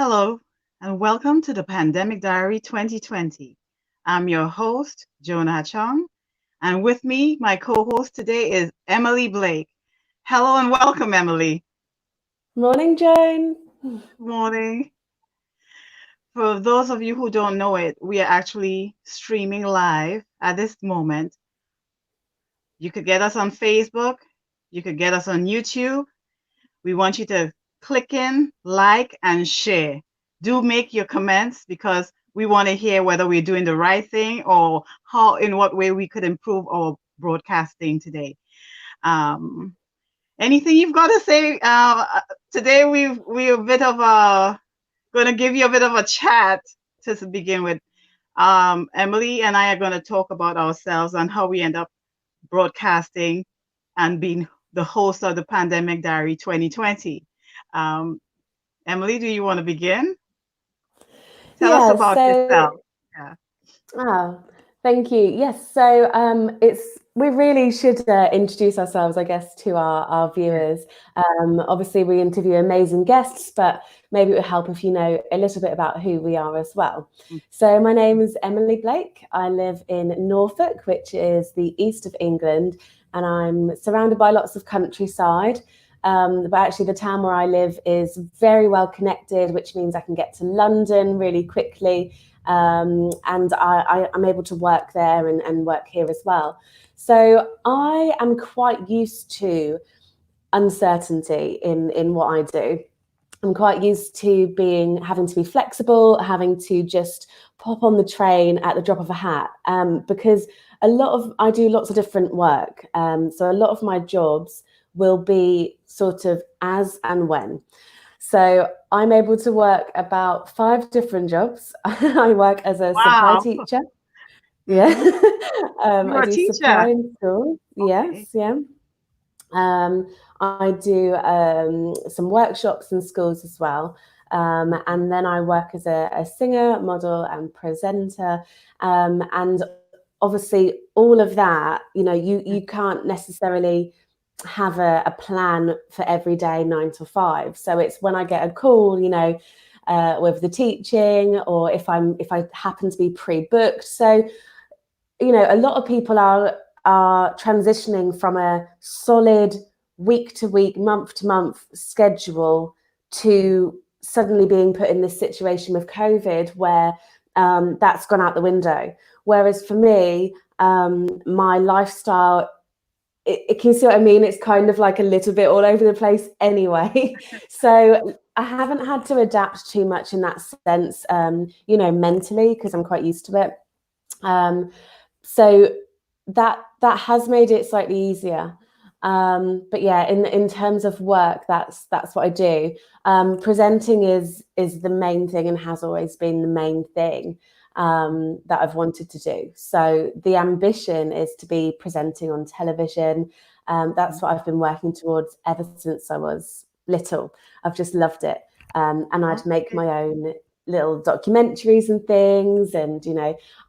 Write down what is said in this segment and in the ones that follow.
Hello, and welcome to the Pandemic Diary 2020. I'm your host, Joan Achong, and with me, my co-host today is Emily Blake. Hello and welcome, Emily. Morning, Joan. Good morning. For those of you who don't know it, we are actually streaming live at this moment. You could get us on Facebook, you could get us on YouTube. We want you to click in, like, and share. Do make your comments because we want to hear whether we're doing the right thing or how, in what way we could improve our broadcasting today. Um, Anything you've got to say? Today we're a bit of going to give you a bit of a chat to begin with. Emily and I are going to talk about ourselves and how we end up broadcasting and being the host of the Pandemic Diary 2020. Um, Emily, do you want to begin? Tell us Yeah, about so yourself. Yeah. ah, thank you. Yes, so it's we really should introduce ourselves, I guess, to our Yeah. viewers. Obviously, we interview amazing guests, but maybe it would help if you know a little bit about who we are as well. Mm. So, my name is Emily Blake. I live in Norfolk, which is the east of England, and I'm surrounded by lots of countryside. But actually, the town where I live is very well connected, which means I can get to London really quickly. And I'm able to work there and work here as well. So I am quite used to uncertainty in what I do. I'm quite used to having to be flexible, having to just pop on the train at the drop of a hat, because I do lots of different work. So a lot of my jobs will be sort of as and when. So I'm able to work about 5 different jobs. I work as a supply Wow. teacher. Yeah. Mm-hmm. I You're a do teacher. supply in schools. Okay. Yes, yeah. I do some workshops in schools as well. And then I work as a singer, model, and presenter. And obviously, all of that, you can't necessarily have a plan for every day 9 to 5. So it's when I get a call, with the teaching, or if I happen to be pre-booked. So a lot of people are transitioning from a solid week to week, month to month schedule to suddenly being put in this situation with COVID where that's gone out the window. Whereas for me, my lifestyle, it can you see what I mean? It's kind of like a little bit all over the place anyway. So I haven't had to adapt too much in that sense, mentally, because I'm quite used to it. Um, so that has made it slightly easier. But yeah, in terms of work, that's what I do. Presenting is the main thing and has always been the main thing that I've wanted to do. So the ambition is to be presenting on television. That's what I've been working towards ever since I was little. I've just loved it. And I'd make Okay. my own little documentaries and things. And,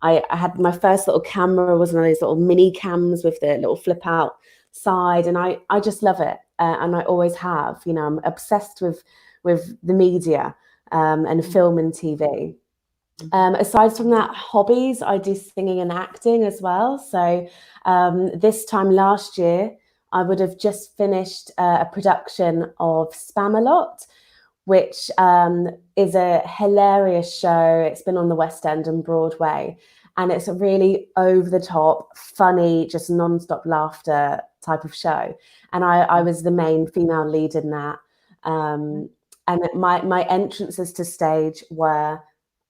I had my first little camera was one of those little mini cams with the little flip out side. And I just love it. And I always have, I'm obsessed with the media and film and TV. Aside from that, hobbies, I do singing and acting as well. So this time last year, I would have just finished a production of Spamalot, which is a hilarious show. It's been on the West End and Broadway, and it's a really over the top, funny, just non-stop laughter type of show. And I was the main female lead in that. And my entrances to stage were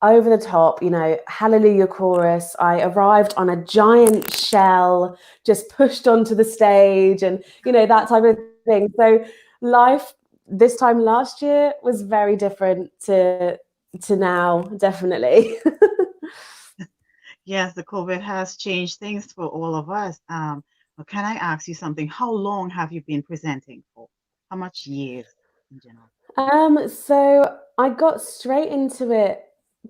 over the top, hallelujah chorus. I arrived on a giant shell, just pushed onto the stage, and that type of thing. So life this time last year was very different to now, definitely. Yes, the COVID has changed things for all of us. But can I ask you something? How long have you been presenting for? How much years in general? So I got straight into it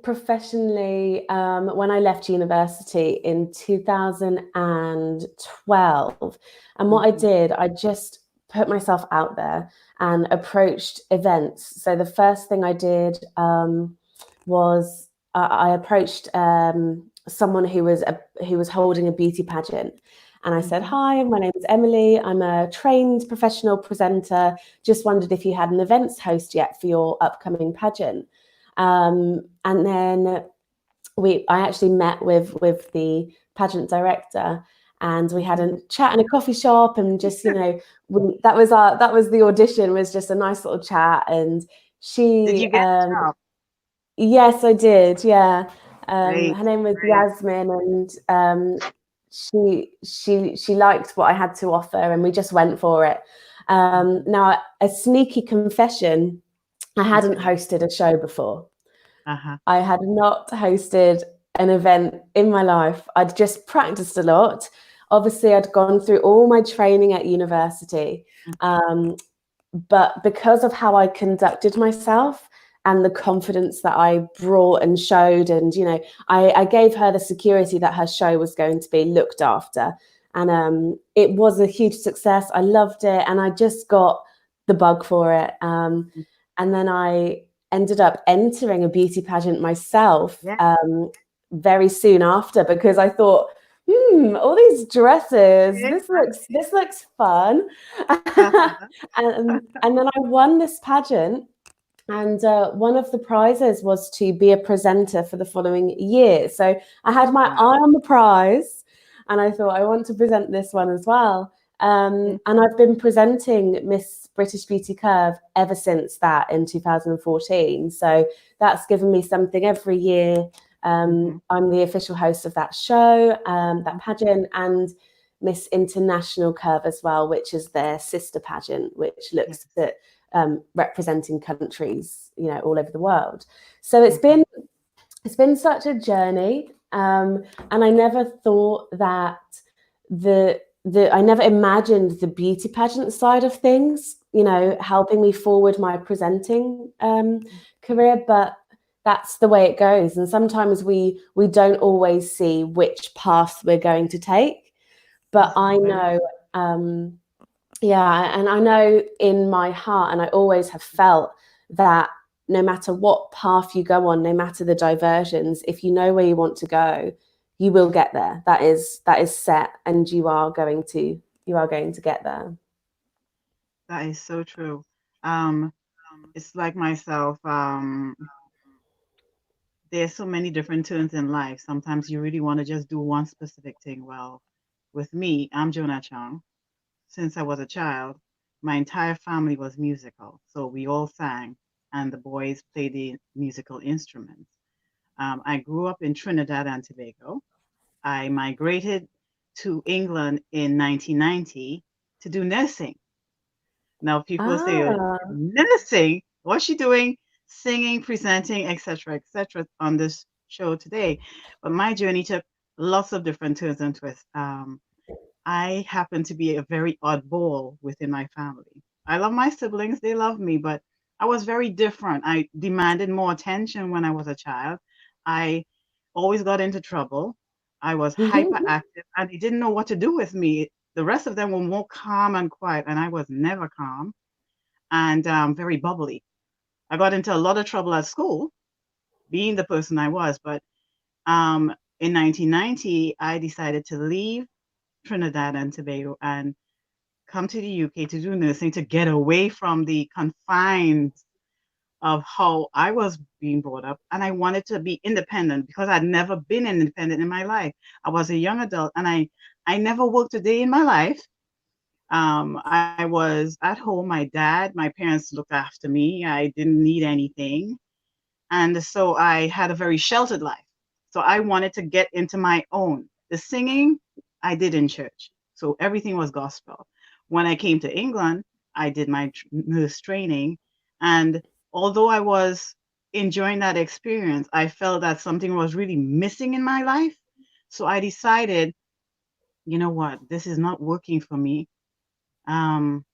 professionally when I left university in 2012. And what I Mm-hmm. did, I just put myself out there and approached events. So the first thing I did was I approached someone who was holding a beauty pageant. And I said, Mm-hmm. "Hi, my name is Emily. I'm a trained professional presenter. Just wondered if you had an events host yet for your upcoming pageant." And then I actually met with the pageant director, and we had Mm-hmm. a chat in a coffee shop, and just that was the audition, was just a nice little chat. And Did she you get the job? yes, I did, yeah. Great. Her name was Yasmin, and she liked what I had to offer, and we just went for it. Mm-hmm. Now, a sneaky confession: I hadn't Okay. hosted a show before. Uh-huh. I had not hosted an event in my life. I'd just practiced a lot. Obviously, I'd gone through all my training at university. Um, but because of how I conducted myself and the confidence that I brought and showed, and I gave her the security that her show was going to be looked after. And it was a huge success. I loved it, and I just got the bug for it. And then I ended up entering a beauty pageant myself Yeah. very soon after, because I thought, all these dresses, Okay. this looks fun. Uh-huh. And then I won this pageant, and one of the prizes was to be a presenter for the following year. So I had my Wow. eye on the prize, and I thought, I want to present this one as well. And I've been presenting Miss British Beauty Curve ever since that, in 2014. So that's given me something every year. Mm-hmm. I'm the official host of that show, that pageant, and Miss International Curve as well, which is their sister pageant, which Yes. looks at representing countries, all over the world. So Mm-hmm. it's been such a journey, and I never thought that I never imagined the beauty pageant side of things, helping me forward my presenting career. But that's the way it goes, and sometimes we don't always see which path we're going to take. But This is I very know, yeah, and I know in my heart, and I always have felt that no matter what path you go on, no matter the diversions, if you know where you want to go, you will get there. That is set, and you are going to get there. that is so true. Um, it's like myself. There's so many different turns in life. Sometimes you really want to just do one specific thing. Well, with me, I'm Joan Achong. Since I was a child, my entire family was musical. So we all sang, and the boys played the musical instruments. I grew up in Trinidad and Tobago. I migrated to England in 1990 to do nursing. Now people say, Ah, nursing? What's she doing? Singing, presenting, etc., on this show today. But my journey took lots of different turns and twists. I happen to be a very oddball within my family. I love my siblings, they love me, but I was very different. I demanded more attention when I was a child. I always got into trouble. I was hyperactive and they didn't know what to do with me. The rest of them were more calm and quiet, and I was never calm and very bubbly. I got into a lot of trouble at school, being the person I was, but in 1990, I decided to leave Trinidad and Tobago and come to the UK to do nursing, to get away from the confines of how I was being brought up. And I wanted to be independent because I'd never been independent in my life. I was a young adult and I never worked a day in my life. I was at home. My parents looked after me. I didn't need anything. And so I had a very sheltered life. So I wanted to get into my own. The singing I did in church. So everything was gospel. When I came to England, I did my nurse training. And although I was enjoying that experience, I felt that something was really missing in my life. So I decided, you know what, this is not working for me. Um,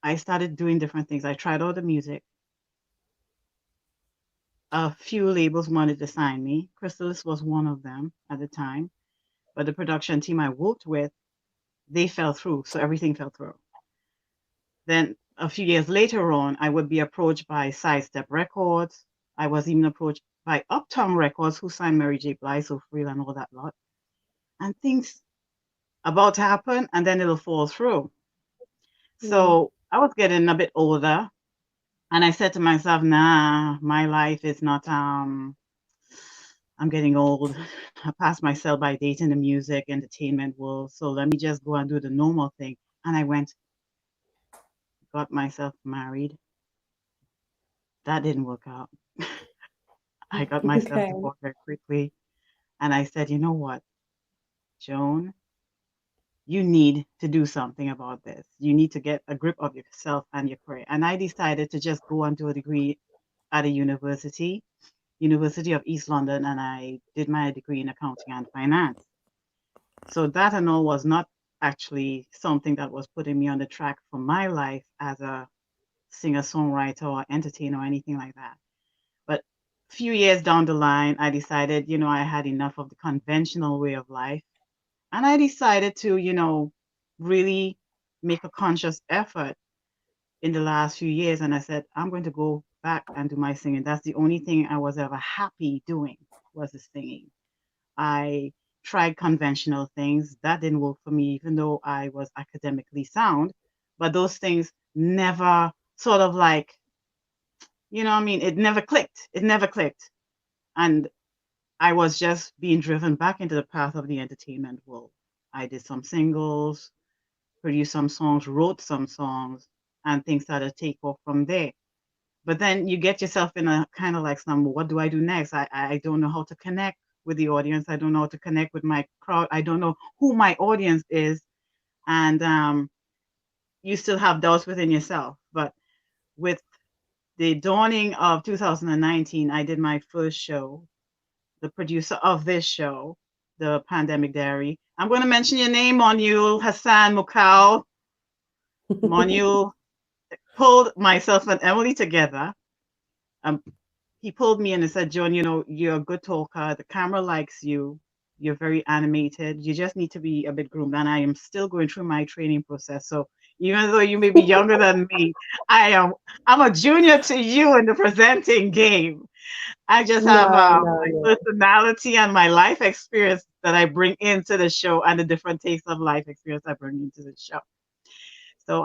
I started doing different things. I tried all the music. A few labels wanted to sign me. Chrysalis was one of them at the time, but the production team I worked with, they fell through, so everything fell through. Then a few years later on, I would be approached by Sidestep Records. I was even approached by Uptown Records, who signed Mary J. Blige, So Free and all that lot. And things about to happen, and then it'll fall through. Mm. So I was getting a bit older, and I said to myself, nah, my life is not, I'm getting old. I passed myself by dating the music, entertainment world. So let me just go and do the normal thing. And I went, got myself married. That didn't work out. I got myself Okay. divorced very quickly. And I said, you know what, Joan, you need to do something about this. You need to get a grip of yourself and your career. And I decided to just go and do a degree at a university, University of East London, and I did my degree in accounting and finance. So that and all was not actually something that was putting me on the track for my life as a singer songwriter or entertainer or anything like that. But a few years down the line, I decided, I had enough of the conventional way of life. And I decided to, really make a conscious effort in the last few years. And I said, I'm going to go back and do my singing. That's the only thing I was ever happy doing was the singing. I tried conventional things. That didn't work for me, even though I was academically sound. But those things never sort of like, what I mean? It never clicked. It never clicked. And I was just being driven back into the path of the entertainment world. I did some singles, produced some songs, wrote some songs, and things started to take off from there. But then you get yourself in a kind of like some, what do I do next? I don't know how to connect with the audience. I don't know how to connect with my crowd. I don't know who my audience is. And you still have doubts within yourself. But with the dawning of 2019, I did my first show, the producer of this show, The Pandemic Diary. I'm going to mention your name, Moinul, Hossain, Mukul. Moinul pulled myself and Emily together. Um, he pulled me in and said, Joan, you're a good talker. The camera likes you. You're very animated. You just need to be a bit groomed. And I am still going through my training process. So even though you may be younger than me, I'm a junior to you in the presenting game. I just have No, no, my no. personality and my life experience that I bring into the show and the different takes of life experience I bring into the show. So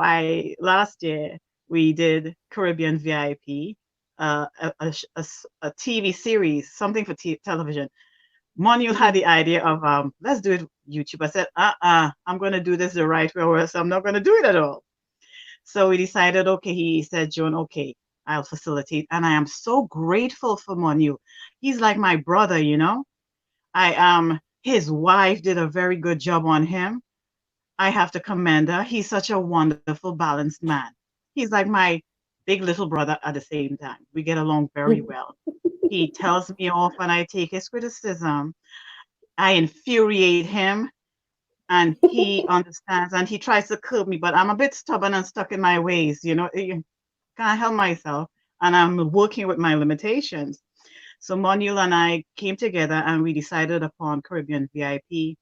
last year we did Caribbean VIP, a TV series, something for television. Monu had Mhm. the idea of let's do it YouTube. I said, I'm going to do this the right way, or else I'm not going to do it at all. So we decided, okay. He said, Joan, okay, I'll facilitate, and I am so grateful for Monu. He's like my brother. His wife did a very good job on him. I have to commend her. He's such a wonderful, balanced man. He's like my big little brother at the same time. We get along very well. He tells me off when I take his criticism. I infuriate him, and he understands and he tries to curb me, but I'm a bit stubborn and stuck in my ways. Can't help myself, and I'm working with my limitations. So Monul and I came together and we decided upon Caribbean VIP.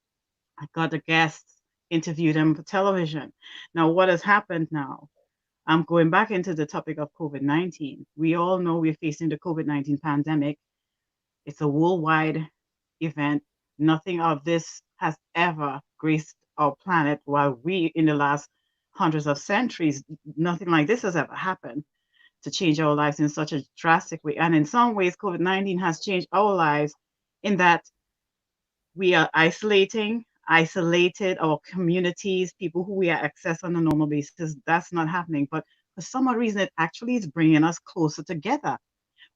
I got the guests, interviewed them for television. Now, what has happened now? I'm going back into the topic of COVID-19. We all know we're facing the COVID-19 pandemic. It's a worldwide event. Nothing of this has ever graced our planet while we, in the last hundreds of centuries, nothing like this has ever happened to change our lives in such a drastic way. And in some ways, COVID-19 has changed our lives in that we are isolated our communities, people who we are access on a normal basis. That's not happening. But for some odd reason, it actually is bringing us closer together.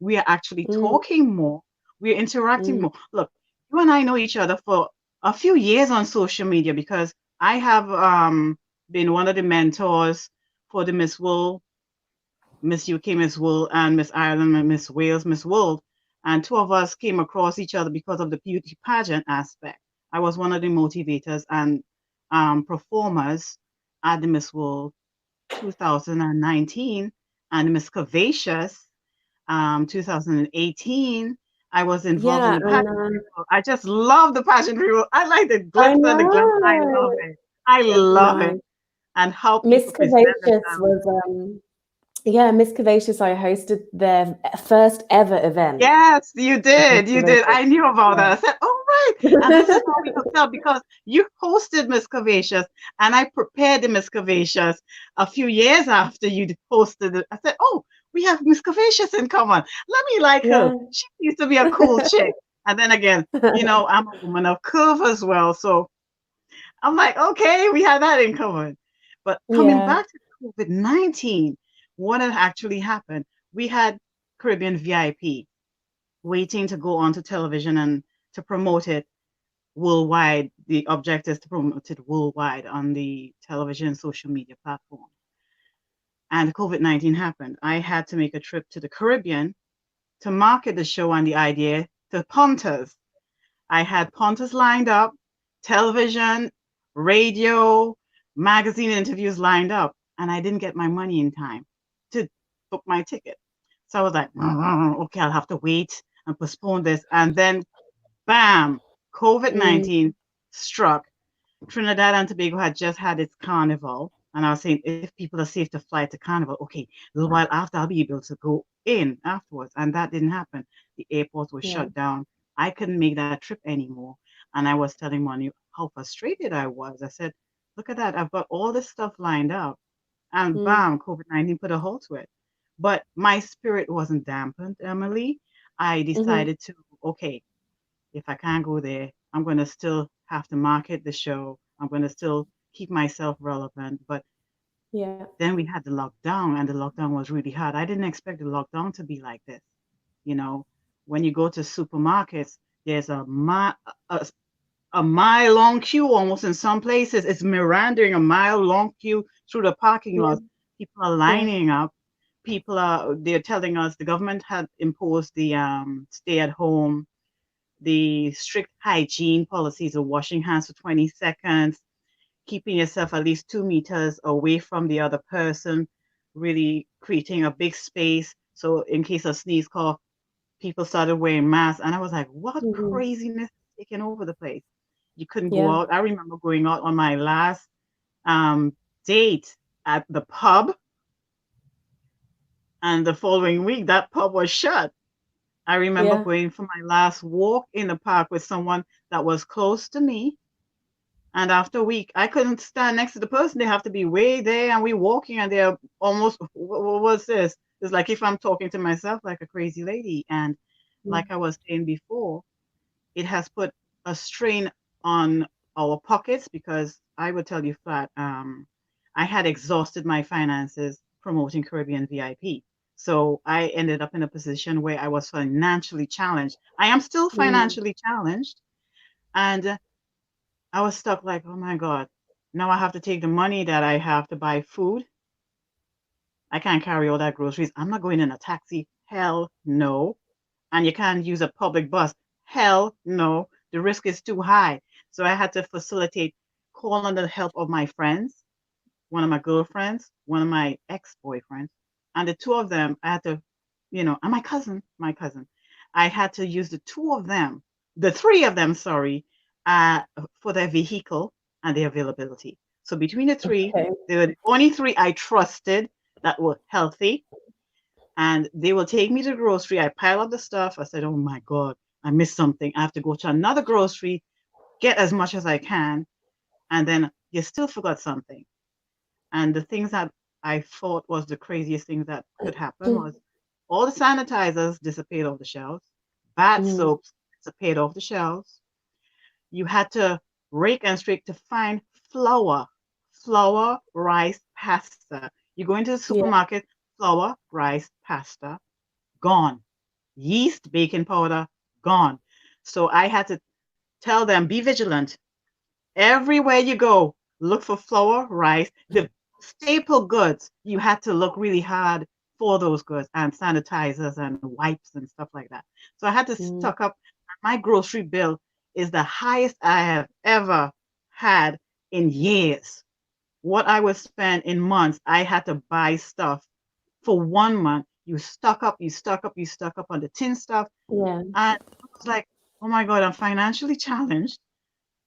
We are actually Mm, talking more. We're interacting mm. more. Look, you and I know each other for a few years on social media because I have been one of the mentors for the Miss World, Miss UK Miss World, and Miss Ireland and Miss Wales Miss World. And two of us came across each other because of the beauty pageant aspect. I was one of the motivators and performers at the Miss World 2019 and Miss Curvaceous 2018. I was involved in Yeah, the and pageantry world. I just love the pageantry world. I like the I glitz and the glam. I love know it. I it's love it. nice. and how Miss people present Curvaceous themselves. was yeah, Miss Curvaceous. I hosted their first ever event. Yes, you Miss did. You did. Curvaceous. I knew about Yeah. that. I said, "Oh, right." And this is how we could tell because you hosted Miss Curvaceous and I prepared the Miss Curvaceous a few years after you hosted it. I said, "Oh, we have Miss Curvaceous in common. Let me like her. Yeah. She used to be a cool chick." And then again, I'm a woman of curve as well. So I'm like, okay, we have that in common. But coming Yeah. back to COVID-19, what had actually happened? We had Caribbean VIP waiting to go onto television and to promote it worldwide. The objective is to promote it worldwide on the television social media platform. And COVID-19 happened. I had to make a trip to the Caribbean to market the show and the idea to punters. I had punters lined up, television, radio, magazine interviews lined up, and I didn't get my money in time to book my ticket. So I was like, okay, I'll have to wait and postpone this. And then bam, COVID Mm, 19 struck. Trinidad and Tobago had just had its carnival. And I was saying, if people are safe to fly to carnival, okay, a little while after, I'll be able to go in afterwards. And that didn't happen. The airport was yeah. shut down. I couldn't make that trip anymore. And I was telling Manu how frustrated I was. I said, look at that. I've got all this stuff lined up. And Mm, bam, COVID-19 put a halt to it. But my spirit wasn't dampened, Emily. I hmm. decided to, okay, if I can't go there, I'm going to still have to market the show. I'm going to still keep myself relevant. But Yeah. then we had the lockdown, and the lockdown was really hard. I didn't expect the lockdown to be like this. You know, when you go to supermarkets, there's a, a mile long queue almost in some places. It's mirandering a mile long queue through the parking Yeah. lots. People are Yeah. lining up. They're telling us the government had imposed the stay at home, the strict hygiene policies of washing hands for 20 seconds, keeping yourself at least 2 meters away from the other person, really creating a big space. So in case of sneeze cough, people started wearing masks. And I was like, what Hmm. craziness is taking over the place? You couldn't go Yeah. out. I remember going out on my last um, date at the pub, and the following week, that pub was shut. I remember Yeah. going for my last walk in the park with someone that was close to me. And after a week, I couldn't stand next to the person. They have to be way there, and we walking, and they're almost, what was this? It's like if I'm talking to myself like a crazy lady. And like I was saying before, it has put a strain on our pockets because I would tell you flat, I had exhausted my finances promoting Caribbean VIP. So I ended up in a position where I was financially challenged. I am still Mm, financially challenged. And I was stuck like, oh my God, now I have to take the money that I have to buy food. I can't carry all that groceries. I'm not going in a taxi. Hell no. And you can't use a public bus. Hell no. The risk is too high. So I had to facilitate, call on the help of my friends, one of my girlfriends, one of my ex-boyfriends. And the two of them, I had to, and my cousin. I had to use the two of them, the three of them, sorry, uh, for their vehicle and their availability. So between the three, okay. they were the only three I trusted that were healthy, and they will take me to the grocery. I pile up the stuff. I said, oh my God, I missed something. I have to go to another grocery, get as much as I can, and then you still forgot something. And the things that I thought was the craziest things that could happen was all the sanitizers disappeared off the shelves, bath Mm, soaps disappeared off the shelves. You had to rake and scrape to find flour, flour, rice, pasta. You go into the yeah. supermarket, flour, rice, pasta, gone. Yeast, baking powder, gone. So I had to tell them, be vigilant. Everywhere you go, look for flour, rice, the staple goods. You had to look really hard for those goods and sanitizers and wipes and stuff like that. So I had to Mm, stock up. My grocery bill is the highest I have ever had in years. What I would spend in months, I had to buy stuff for 1 month. You stock up, you stock up, you stock up on the tin stuff. yeah. And I was like, oh my God, I'm financially challenged.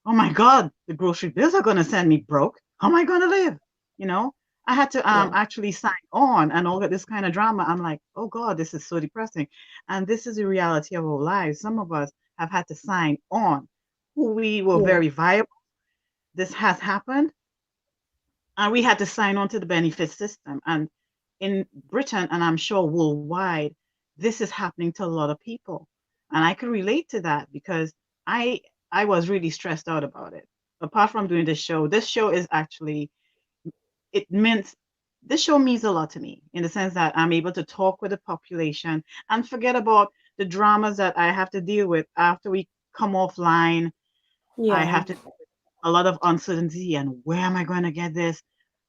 Oh my God, the grocery bills are going to send me broke. How am I going to live? you know. I had to Yeah. actually sign on and all of this kind of drama. I'm like, oh God, this is so depressing. And this is the reality of our lives. Some of us have had to sign on who we were Yeah. very viable. This has happened, and we had to sign on to the benefit system. And in Britain, and I'm sure worldwide, this is happening to a lot of people. And I could relate to that because I I was really stressed out about it. Apart from doing this show is actually it meant this show means a lot to me in the sense that I'm able to talk with the population and forget about the dramas that I have to deal with after we come offline. I Yeah. have to a lot of uncertainty and where am I going to get this?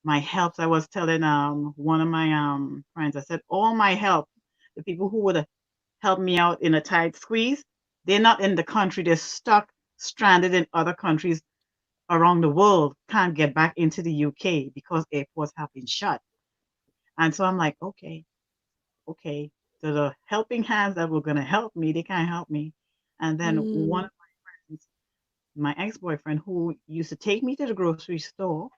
My help. I was telling one of my friends, I said, all my help, the people who would help me out in a tight squeeze, they're not in the country. They're stuck, stranded in other countries around the world, can't get back into the UK because airports have been shut. And so I'm like, okay, okay. So the helping hands that were gonna help me, they can't help me. And then one Mm. of my friends, my ex-boyfriend, who used to take me to the grocery store,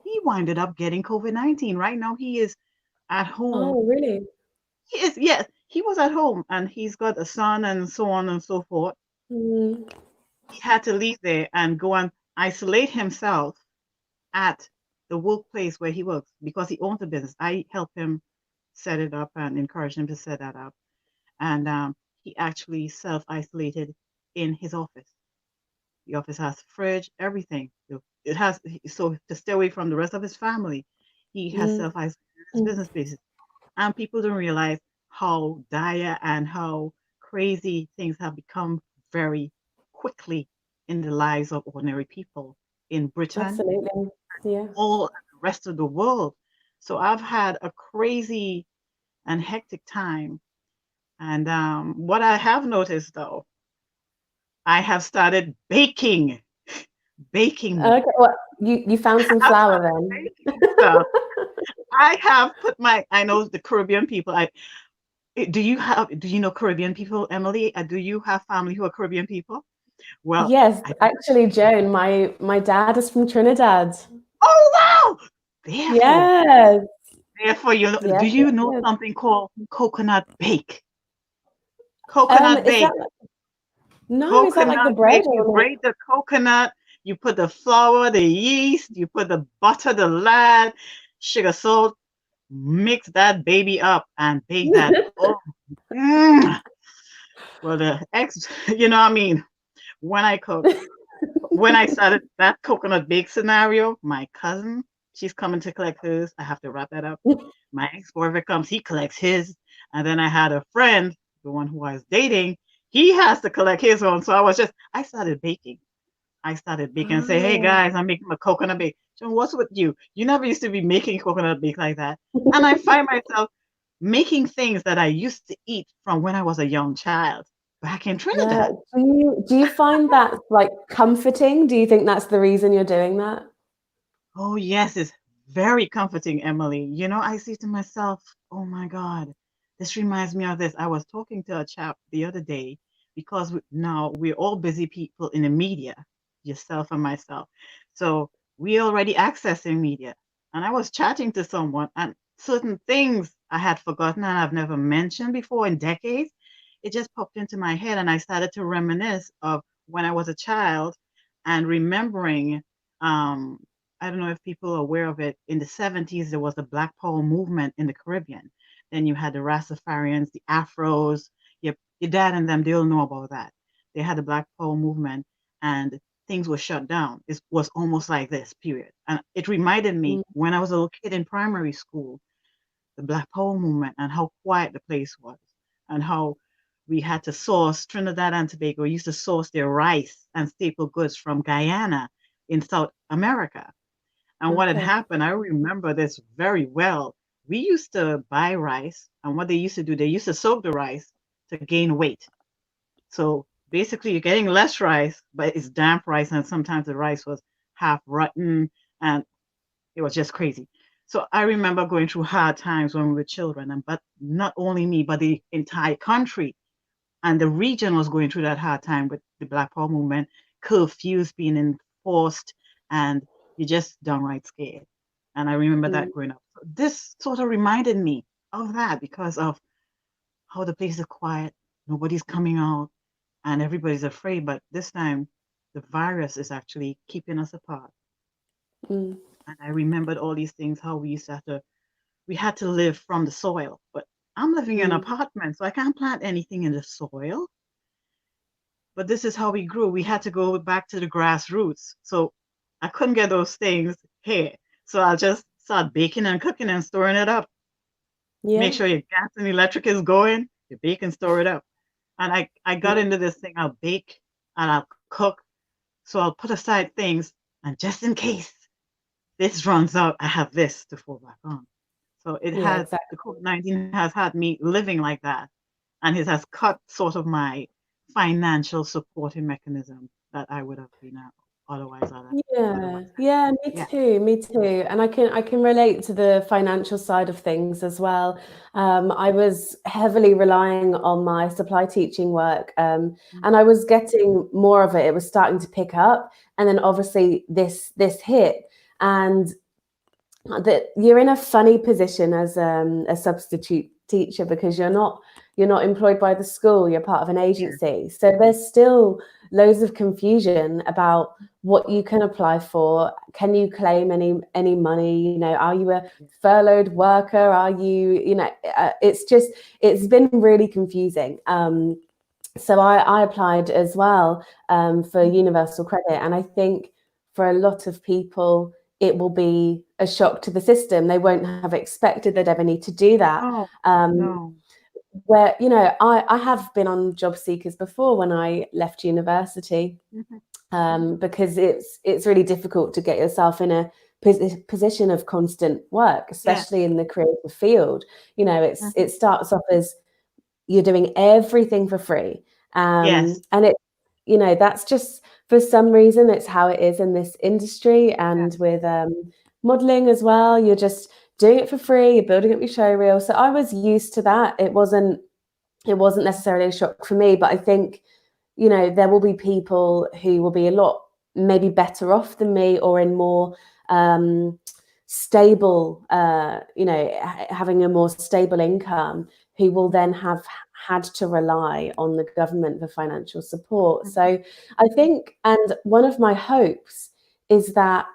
he winded up getting COVID-19. Right now, he is at home. Oh, really? He is, yes, he was at home and he's got a son and so on and so forth. Mm. He had to leave there and go and isolate himself at the workplace where he works because he owns a business. I helped him set it up and encourage him to set that up. And he actually self isolated in his office. The office has fridge, everything. It has so to stay away from the rest of his family. He has Mm. self isolated his business spaces, and people don't realize how dire and how crazy things have become very quickly in the lives of ordinary people in Britain, Absolutely. Yeah. all the rest of the world. So I've had a crazy and hectic time. And what I have noticed though, I have started baking more. Okay. Well, you found some I've flour started then. baking stuff. I have put I know the Caribbean people. Do you know Caribbean people, Emily? Do you have family who are Caribbean people? Well, Yes, I, actually, Joan, my dad is from Trinidad. oh wow! Therefore, Yes. do Yes, you yes, know yes. something called coconut bake? Coconut Is that bake. no, is that like the Coconut bread bake. You or grate the coconut, you put the flour, the yeast, you put the butter, the lard, sugar, salt, mix that baby up and bake that. like? Oh, mm. Well, you know what I mean? When I cook, when I started that coconut bake scenario, my cousin, she's coming to collect hers. I have to wrap that up. My ex-boyfriend comes, he collects his. And then I had a friend, the one who I was dating, he has to collect his own. So I started baking. I started baking and say, hey Ah. guys, I'm making a coconut bake. So what's with you? You never used to be making coconut bake like that. And I find myself making things that I used to eat from when I was a young child back in Yeah. Trinidad. Do you find that like comforting? Do you think that's the reason you're doing that? Oh, yes, it's very comforting, Emily. You know, I say to myself, oh my God, this reminds me of this. I was talking to a chap the other day because now we're all busy people in the media, yourself and myself. So we're already accessing media. And I was chatting to someone, and certain things I had forgotten and I've never mentioned before in decades, it just popped into my head. And I started to reminisce of when I was a child and remembering. Um, I don't know if people are aware of it. In the 70s, there was the Black Power movement in the Caribbean. Then you had the Rastafarians, the Afros. Your dad and them, they'll know about that. They had the Black Power movement and things were shut down. It was almost like this, period. And it reminded me Mm. when I was a little kid in primary school, the Black Power movement and how quiet the place was and how we had to source Trinidad and Tobago used to source their rice and staple goods from Guyana in South America. And what had Okay. happened, I remember this very well. We used to buy rice, and what they used to do, they used to soak the rice to gain weight. So basically, you're getting less rice, but it's damp rice, and sometimes the rice was half rotten, and it was just crazy. So I remember going through hard times when we were children, and but not only me, but the entire country and the region was going through that hard time with the Black Power movement, curfews being enforced, and you're just downright scared. And I remember Mm. that growing up. So this sort of reminded me of that because of how the place is quiet, nobody's coming out, and everybody's afraid. But this time, the virus is actually keeping us apart. Mm. And I remembered all these things, how we had to live from the soil. But I'm living in an Mm. apartment, so I can't plant anything in the soil. But this is how we grew. We had to go back to the grassroots. So I couldn't get those things here. So I'll just start baking and cooking and storing it up. Make Yeah. sure your gas and electric is going, you bake and store it up. And I got Yeah. into this thing. I'll bake and I'll cook. So I'll put aside things, and just in case this runs out, I have this to fall back on. So Yeah, the exactly. COVID-19 has had me living like that. And it has cut sort of my financial supporting mechanism that I would have been Yeah, otherwise had. yeah, Yeah. me too. And I can relate to the financial side of things as well. I was heavily relying on my supply teaching work, and I Mhm. was getting more of it. It was starting to pick up, and then obviously this hit, and that you're in a funny position as a substitute teacher because you're not employed by the school, you're part of an Yeah. agency, so there's still loads of confusion about what you can apply for. Can you claim any money? Are you a Yeah. furloughed worker? Are you, it's been really confusing. So I applied as well, for Mhm. universal credit, and I think for a lot of people it will be a shock to the system. They won't have expected they'd ever need to do that. No, Um, no. where I have been on job seekers before when I left university, Mhm. because it's really difficult to get yourself in a position of constant work, Yes. especially in the creative field. Mhm. It starts off as you're doing everything for free, Yes. and that's just, for some reason, it's how it is in this industry, and Yes. with modeling as well. You're just doing it for free, you're building up your show reel. So I was used to that. It wasn't necessarily a shock for me, but I think there will be people who will be a lot maybe better off than me, or in more um, stable, having a more stable income, who will then Mhm. have had to rely on the government for financial support. So Mhm. I think, and one of my hopes is that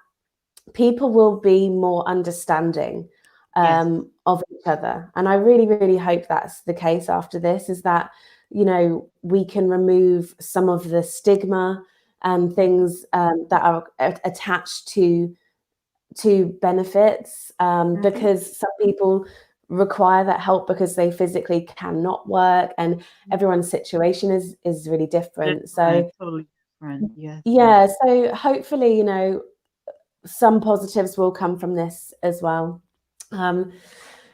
people will be more understanding, Yes. of each other. And I really, really hope that's the case after this, is that, we can remove some of the stigma and Mhm. things, that are attached to benefits, Mhm. because some people require that help because they physically cannot work, and Mhm. everyone's situation is really different. So Different, totally different. Yes. yeah, so hopefully, some positives will come from this as well. Um,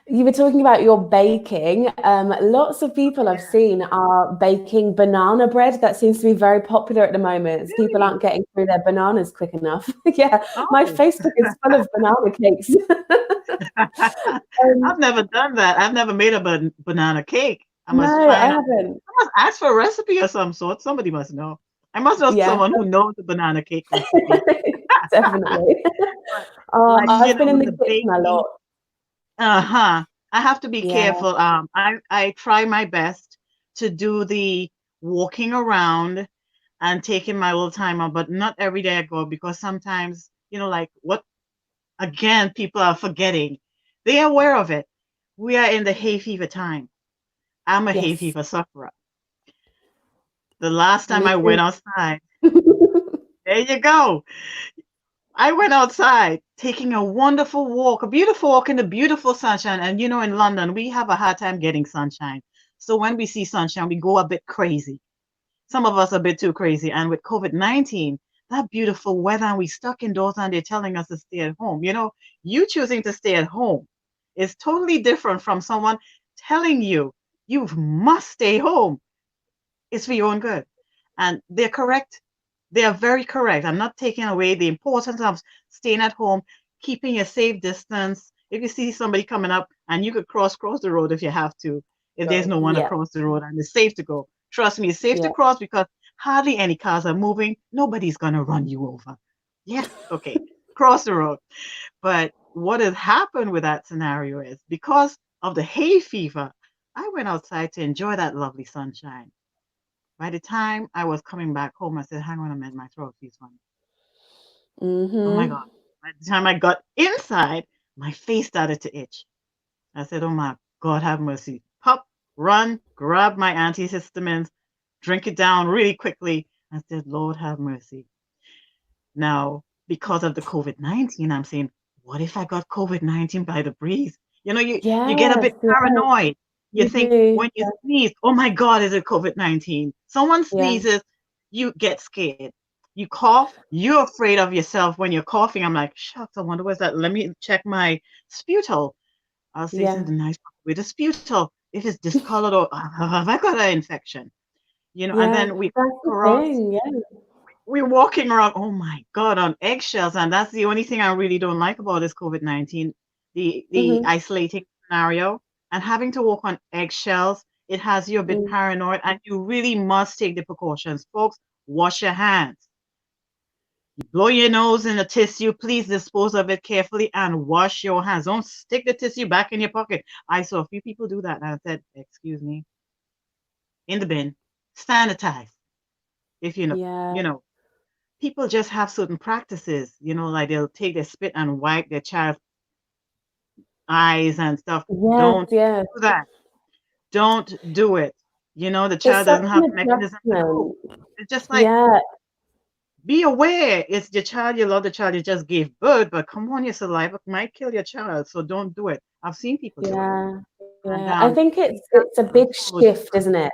you were talking about your baking. Lots of people I've Yeah. seen are baking banana bread. That seems to be very popular at the moment. People Really? aren't getting through their bananas quick enough. Yeah, my Oh. Facebook is full of banana cakes. I've um, never done that. I've never made a banana cake. I must no, I find out. haven't. I must ask for a recipe of some sort. Somebody must know. I must know Yeah, someone who knows the banana cake recipe. definitely. But like, I've been in with the the kitchen a baking, lot. uh-huh. I have to be Yeah. careful. I try my best to do the walking around and taking my little time out, but not every day I go because sometimes, like what again, people are forgetting. They're aware of it. We are in the hay fever time. I'm a hay Yes. fever sufferer. The last time Me I too. went outside, there you go. I went outside taking a wonderful walk, a beautiful walk in the beautiful sunshine. And in London, we have a hard time getting sunshine. So when we see sunshine, we go a bit crazy. Some of us are a bit too crazy. And with COVID-19, that beautiful weather, and we stuck indoors and they're telling us to stay at home. You choosing to stay at home is totally different from someone telling you must stay home. It's for your own good. And they're correct. They are very correct. I'm not taking away the importance of staying at home, keeping a safe distance. If you see somebody coming up, and you could cross the road if you have to, if there's no one Yeah. across the road and it's safe to go. Trust me, it's safe to Yeah. cross because hardly any cars are moving. Nobody's gonna run you over. Yeah, okay. cross the road. But what has happened with that scenario is because of the hay fever, I went outside to enjoy that lovely sunshine. By the time I was coming back home, I said, hang on a minute, my throat feels funny. Oh my God. Mm-hmm. By the time I got inside, my face started to itch. I said, oh my God, have mercy. Pop, run, grab my antihistamines, drink it down really quickly. I said, Lord, have mercy. Now, because of the COVID-19, I'm saying, what if I got COVID-19 by the breeze? You get a Yes, bit yeah, paranoid. You you think do. when you sneeze, oh my God, is it COVID-19? Someone Yeah, sneezes, you get scared. You cough, you're afraid of yourself when you're coughing. I'm like, shucks, I wonder what's that. Let me check my sputal. I'll say to yeah, the nice with a sputal. If it's discolored or have I got an infection? And yeah. then we That's walk the around thing. Yeah. we're walking around, oh my God, on eggshells. And that's the only thing I really don't like about this COVID-19, the Mm-hmm. isolating scenario and having to walk on eggshells. It has you a bit Mm. paranoid, and you really must take the precautions. Folks, wash your hands. You blow your nose in the tissue. Please dispose of it carefully and wash your hands. Don't stick the tissue back in your pocket. I saw a few people do that, and I said, excuse me, in the bin, sanitize. If Yeah. you know, people just have certain practices, like they'll take their spit and wipe their child's eyes and stuff. Yes, Don't yes. do that. Don't do it. The It's child such doesn't have an the mechanism to cope. adjustment. It's just like, Yeah, be aware. It's your child, you love the child, you just gave birth, but come on, your saliva might kill your child, so don't do it. I've seen people do it. yeah, And yeah. I think you have it's a to big follow the shift, isn't it?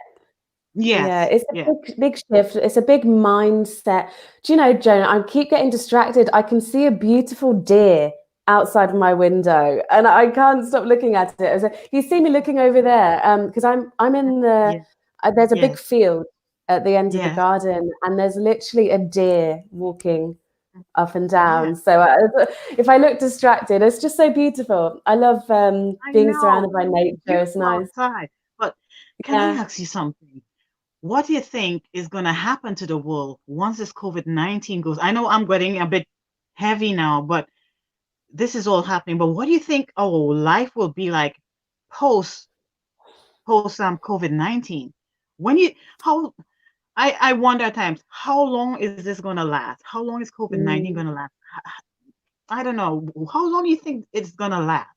Yeah, Yes, it's a yes. big shift. It's a big mindset. Do you know, Joan, I keep getting distracted. I can see a beautiful deer outside of my window and I can't stop looking at it. You see me looking over there, because I'm in the Yes, there's a big yes, field at the end of the yes. garden and there's literally a deer walking up and Yeah, down. So if I look distracted, it's just so beautiful. I love I being know. surrounded by It's nature. It's beautiful nice. outside. But can I Yeah. ask you something? What do you think is going to happen to the world once this COVID-19 goes? I know I'm getting a bit heavy now, but this is all happening. But what do you think our life will be like post COVID-19? When you how I wonder at times, how long is this going to last? How long is COVID-19 Mm. going to last? I don't know. How long do you think it's going to last?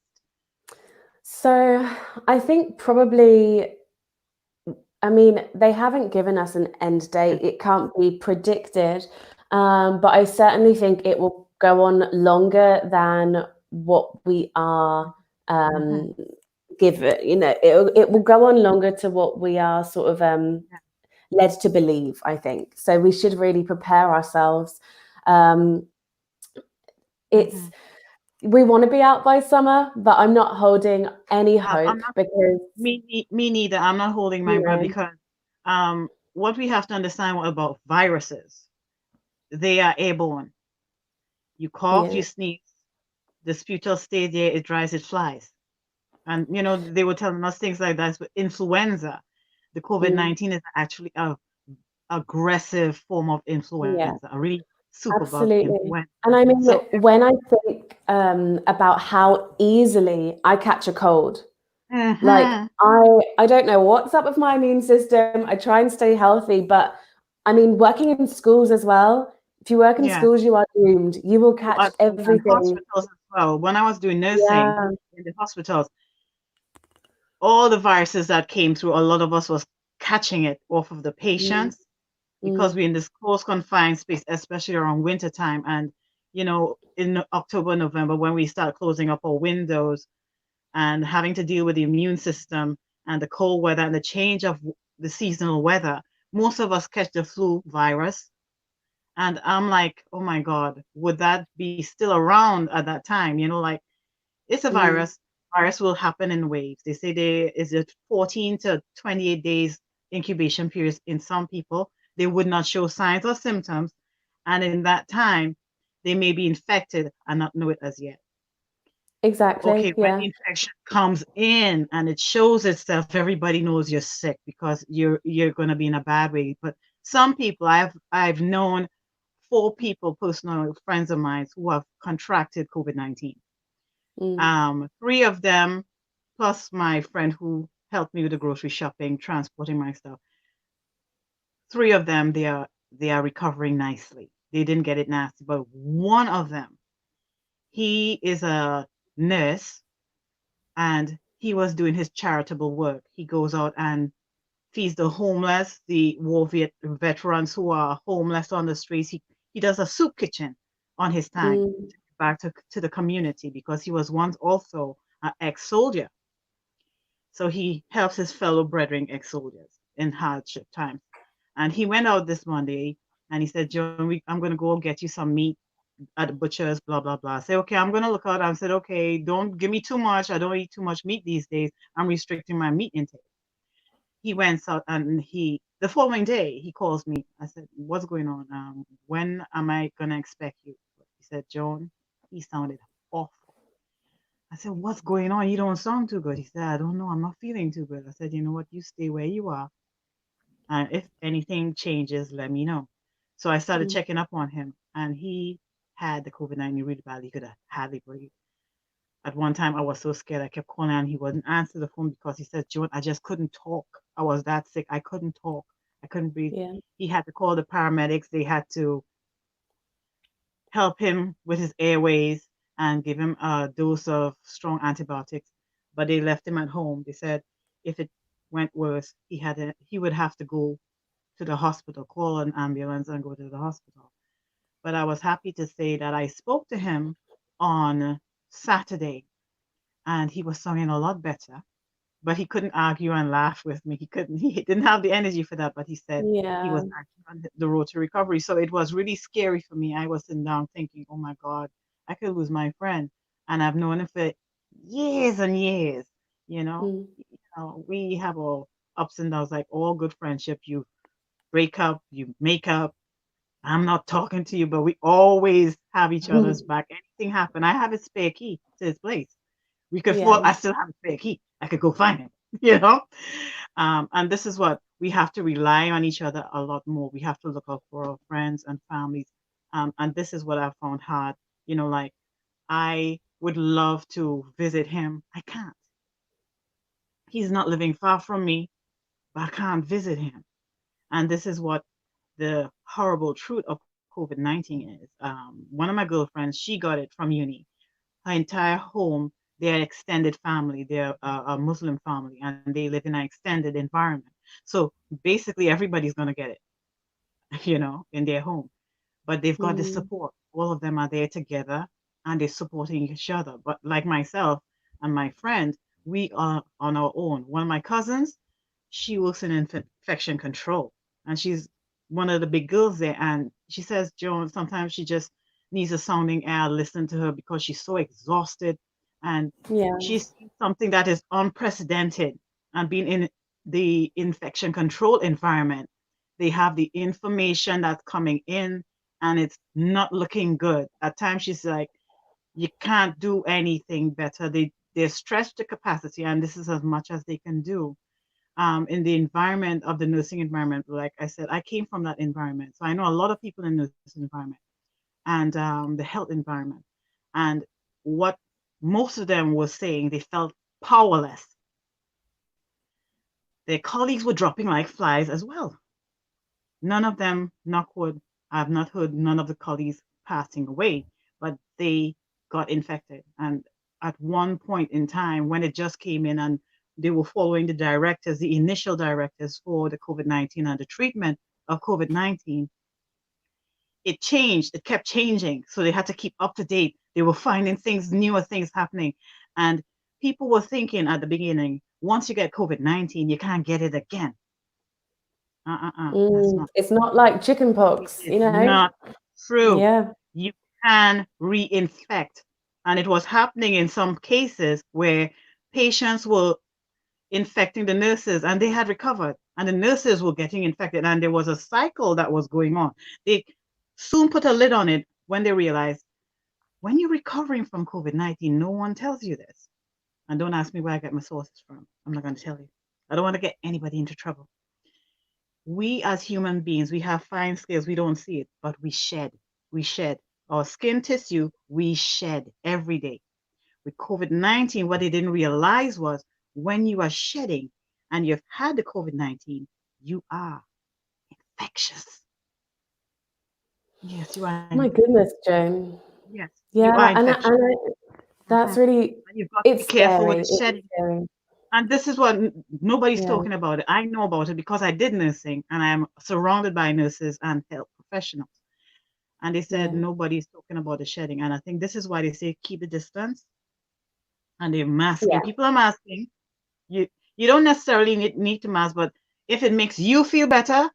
So I think probably, I mean, they haven't given us an end date. It can't be predicted. But I certainly think it will go on longer than what we are Mhm. um, given. It will go on longer to what we are sort of Yeah. led to believe, I think. So we should really prepare ourselves. Um, it's Mhm. we want to be out by summer, but I'm not holding any I'm hope not because, me neither. I'm not holding my you breath know, because what we have to understand about viruses, they are airborne. You cough, you yeah, sneeze, the sputum stays there, it dries, it flies. And they were telling us things like that with influenza. The mm, COVID-19 is actually a aggressive form of yeah. influenza, a really super bug Absolutely. influenza. And I mean, So when I think about how easily I catch a cold, like mhm, I don't know what's up with my immune system. I try and stay healthy, but I mean, working in schools as well. If you work in yeah, schools, you are doomed. You will catch and everything. hospitals as well. When I was doing nursing Yeah. in the hospitals, all the viruses that came through, a lot of us was catching it off of the Mm, patients because mm, we're in this close confined space, especially around winter time. And in October, November, when we start closing up our windows and having to deal with the immune system and the cold weather and the change of the seasonal weather, most of us catch the flu virus. And I'm like, oh my God, would that be still around at that time? Like it's a mm. virus. Virus will happen in waves. They say there is a 14 to 28 days incubation period in some people. They would not show signs or symptoms. And in that time, they may be infected and not know it as yet. Exactly. Okay, when Yeah. the infection comes in and it shows itself, everybody knows you're sick because you're going to be in a bad way. But some people I've known 4 people, personal friends of mine, who have contracted COVID-19. Mm. 3 of them, plus my friend who helped me with the grocery shopping, transporting my stuff. 3 of them, they are recovering nicely. They didn't get it nasty, but one of them, he is a nurse and he was doing his charitable work. He goes out and feeds the homeless, the veterans who are homeless on the streets. He does a soup kitchen on his time Mm. to give back to the community because he was once also an ex-soldier. So he helps his fellow brethren ex-soldiers in hardship times. And he went out this Monday and he said, Joan, I'm going to go get you some meat at the butcher's, blah, blah, blah. I say, okay, I'm going to look out. I said, okay, don't give me too much. I don't eat too much meat these days. I'm restricting my meat intake. He went out and the following day, he calls me. I said, what's going on? When am I going to expect you? He said, Joan, he sounded awful. I said, what's going on? You don't sound too good. He said, I don't know. I'm not feeling too good. I said, you know what? You stay where you are. And if anything changes, let me know. So I started Mm. checking up on him, and he had the COVID-19 really bad. He could have hardly breathe. At one time, I was so scared. I kept calling, and he wouldn't answer the phone because he said, Joan, I just couldn't talk. I was that sick. I couldn't talk. I couldn't breathe. Yeah. He had to call the paramedics. They had to help him with his airways and give him a dose of strong antibiotics. But they left him at home. They said if it went worse, he would have to go to the hospital, call an ambulance and go to the hospital. But I was happy to say that I spoke to him on Saturday and he was sounding a lot better. But he couldn't argue and laugh with me. He didn't have the energy for that, but he said he Yeah. was actually on the road to recovery. So it was really scary for me. I was sitting down thinking, oh my God, I could lose my friend. And I've known him for years and years. You know, Mm. we have all ups and downs, like all good friendship. You break up, you make up. I'm not talking to you, but we always have each other's back. Anything happen, I have a spare key to his place. We could fall. Yeah. I still have a spare key. I could go find him. You know, and this is what we have to rely on each other a lot more. We have to look out for our friends and families, and this is what I found hard. Like I would love to visit him. I can't. He's not living far from me, but I can't visit him. And this is what the horrible truth of COVID-19 is. One of my girlfriends, she got it from uni. Her entire home, they're extended family. They're a Muslim family, and they live in an extended environment. So basically, everybody's going to get it, in their home. But they've got the Mm. support. All of them are there together, and they're supporting each other. But like myself and my friend, we are on our own. One of my cousins, she works in infection control, and she's one of the big girls there. And she says, Joan, sometimes she just needs a sounding air, listen to her because she's so exhausted. And Yeah. she's seen something that is unprecedented. And being in the infection control environment, they have the information that's coming in and it's not looking good. At times she's like, you can't do anything better. They're stretched to capacity, and this is as much as they can do in the environment of the nursing environment. Like I said, I came from that environment. So I know a lot of people in the nursing environment and the health environment. And what most of them were saying, they felt powerless. Their colleagues were dropping like flies as well. None of them, knock wood, I've not heard none of the colleagues passing away, but they got infected. And at one point in time, when it just came in and they were following the initial directives for the COVID-19 and the treatment of COVID-19, it changed. It kept changing. So they had to keep up to date. They were finding things, newer things happening. And people were thinking at the beginning, once you get COVID-19, you can't get it again. That's Mm. not It's not like chicken It pox, is not true. Yeah. You can reinfect. And it was happening in some cases where patients were infecting the nurses and they had recovered and the nurses were getting infected and there was a cycle that was going on. They soon put a lid on it when they realized when you're recovering from COVID-19, no one tells you this. And don't ask me where I get my sources from. I'm not going to tell you. I don't want to get anybody into trouble. We as human beings, we have fine scales. We don't see it, but we shed. we shed. Our skin tissue, we shed every day. With COVID-19, what they didn't realize was when you are shedding and you've had the COVID-19, you are infectious. Yes, you are My infectious. goodness, Joan. Yes, you Yeah, are and infectious. that's Mhm. really, And you've got to be it's careful with scary. the It's shedding. scary. And this is what nobody's Yeah, talking about it. I know about it because I did nursing and I'm surrounded by nurses and health professionals. And they said yeah, nobody's talking about the shedding. And I think this is why they say keep the distance and they're masking. yeah, People are masking. You you don't necessarily need to mask, but if it makes you feel better,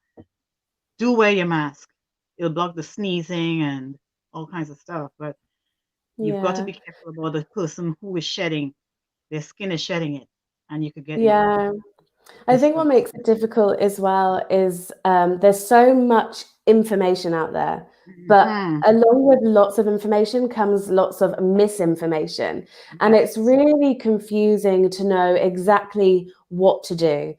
do wear your mask. It'll block the sneezing and all kinds of stuff. But you've got to yeah, be careful about the person who is shedding. Their skin is shedding it, and you could get it yeah. I this think what way. makes it difficult as well is there's so much information out there, but Hmm. along with lots of information comes lots of misinformation. And it's Yes. really confusing to know exactly what to do,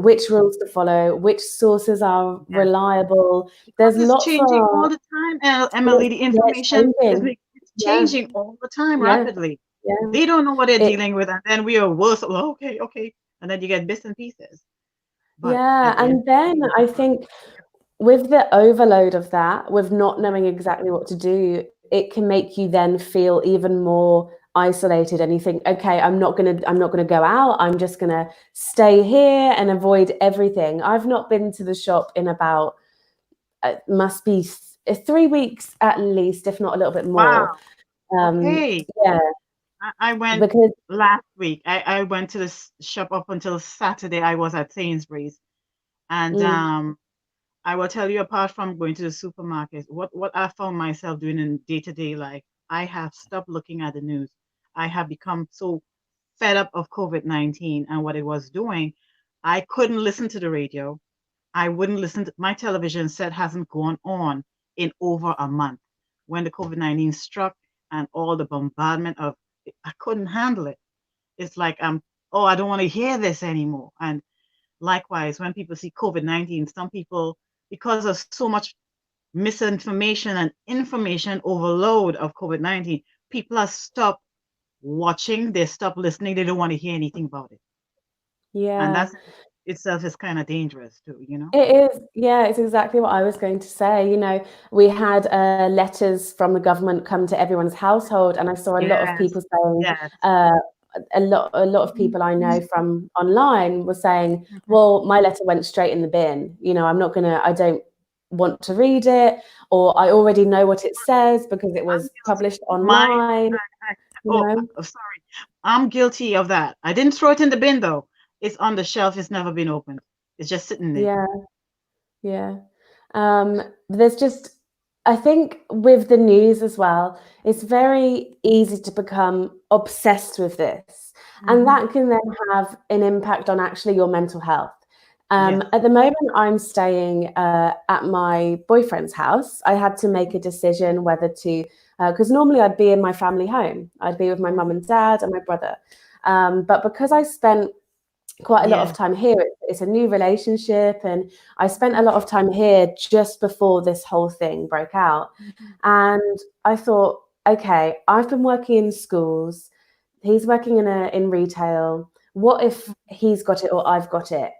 which rules to follow, which sources are Yes. reliable. Because There's it's lots changing all of, the time, Emily. The yeah, it's information is changing. it's Yeah, changing all the time yeah, rapidly. yeah. They don't know what they're It, dealing with, and then we are worse. Well, okay, okay, and then you get bits and pieces. But yeah. at the end And of the then day, I you've got to think be careful. with the overload of that, with not knowing exactly what to do, it can make you then feel even more isolated and you think, okay, I'm not gonna go out. I'm just gonna stay here and avoid everything. I've not been to the shop in about must be 3 weeks at least, if not a little bit more. Wow. Okay. Yeah, I went because last week. I went to the shop up until Saturday. I was at Sainsbury's, and mm, I will tell you, apart from going to the supermarket, what I found myself doing in day-to-day life, I have stopped looking at the news. I have become so fed up of COVID-19 and what it was doing. I couldn't listen to the radio. I wouldn't listen to my television set hasn't gone on in over a month. When the COVID-19 struck and all the bombardment of I couldn't handle it. It's like oh, I don't want to hear this anymore. And likewise, when people see COVID-19, some people, because of so much misinformation and information overload of COVID-19, people have stopped watching, they stop listening, they don't want to hear anything about it. And yeah. that itself is kind of dangerous too, you know? It is, yeah, it's exactly what I was going to say. We had letters from the government come to everyone's household, and I saw a lot of Yes, people saying, yes. uh, a lot of people I know from online were saying, "Well, my letter went straight in the bin. I don't want to read it, or I already know what it says because it I'm was guilty. published online." You Oh, know, sorry. I'm guilty of that. I didn't throw it in the bin though. It's on the shelf. It's never been opened. It's just sitting there. yeah. Yeah. There's just, I think with the news as well, it's very easy to become obsessed with this. And Hmm. that can then have an impact on actually your mental health. Yes. At the moment, I'm staying at my boyfriend's house. I had to make a decision whether to, because normally I'd be in my family home, I'd be with my mum and dad and my brother. But because I spent quite a lot of Yes. time here. It's a new relationship, and I spent a lot of time here just before this whole thing broke out. Mhm. And I thought, okay, I've been working in schools. He's working in retail. What if he's got it or I've got it?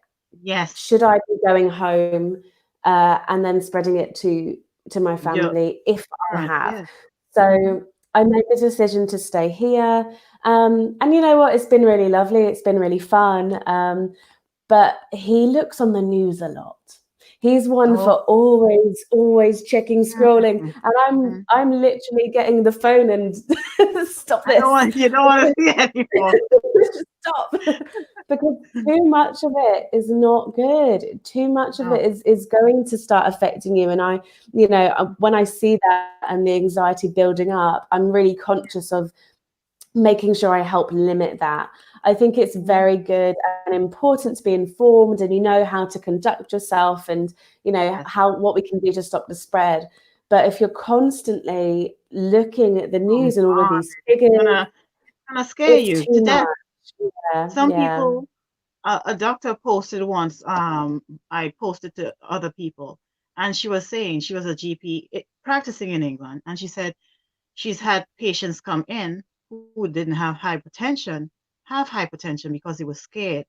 Yes. Should I be going home and then spreading it to my Your family if I parents. have? Yes. Hmm. So I made the decision to stay here. And you know what? It's been really lovely. It's been really fun. But he looks on the news a lot. He's one Oh. for always checking, scrolling, Mhm. and I'm Mhm. I'm literally getting the phone and stop I don't this. want you don't want to see it anymore. Stop. Because too much of it is not good. Too much of it No. is going to start affecting you. And when I see that and the anxiety building up, I'm really conscious of making sure I help limit that. I think it's Mhm. very good and important to be informed, and you know how to conduct yourself, and Yes. how what we can do to stop the spread. But if you're constantly looking at the news and all of these Bombarded. figures, It's gonna scare it's you to too death. much. Yeah, Some yeah. people, a doctor posted once. I posted to other people, And she was saying she was a GP practicing in England, and she said she's had patients come in who didn't have hypertension because they were scared.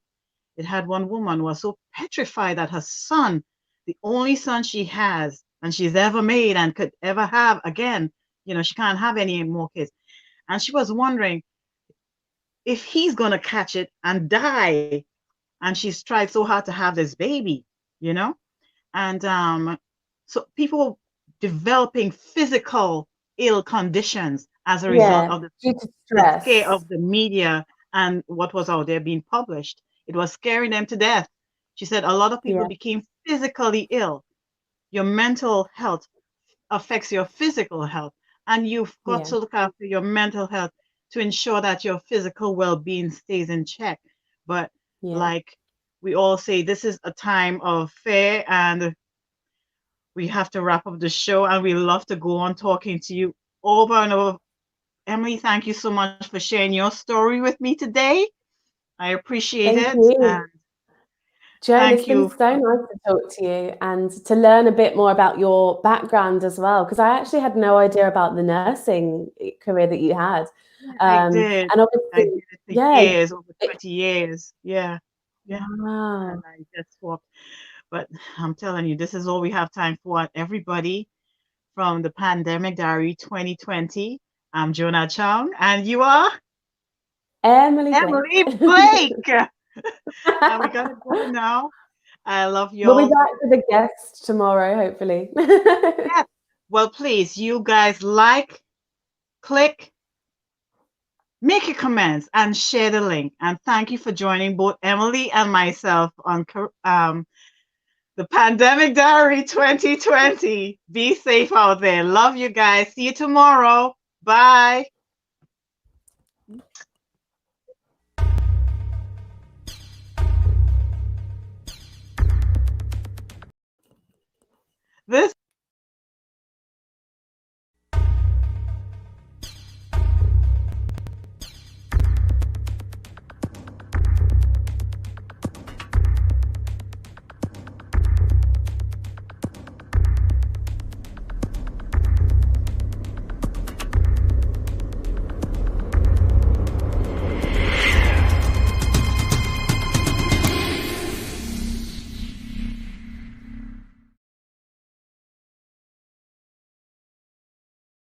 It had one woman who was so petrified that her son, the only son she has and she's ever made and could ever have again, she can't have any more kids. And she was wondering if he's going to catch it and die. And she's tried so hard to have this baby, you know? And so people developing physical ill conditions as a result Yeah, of due to the scare stress. of the media and what was out there being published. It was scaring them to death. She said a lot of people Yeah, became physically ill. Your mental health affects your physical health, and you've got yeah, to look after your mental health to ensure that your physical well-being stays in check. But yeah. like we all say, this is a time of fair, and we have to wrap up the show, and we love to go on talking to you over and over. Emily, thank you so much for sharing your story with me today. I appreciate Thank it. you. And Joan, it's thank been you. so nice to talk to you and to learn a bit more about your background as well, because I actually had no idea about the nursing career that you had. I did. And I obviously, did it for yeah, years, over it, 20 years. Yeah. Yeah. And wow. I just walked. But I'm telling you, this is all we have time for. Everybody from the Pandemic Diary 2020. I'm Joan Achong, and you are Emily Blake. Emily Blake. And we gotta go now. I love We'll be y'all. back with a guest tomorrow, hopefully. Yeah. Well, please, you guys like, click, make your comments, and share the link. And thank you for joining both Emily and myself on the Pandemic Diary 2020. Be safe out there. Love you guys. See you tomorrow. Bye.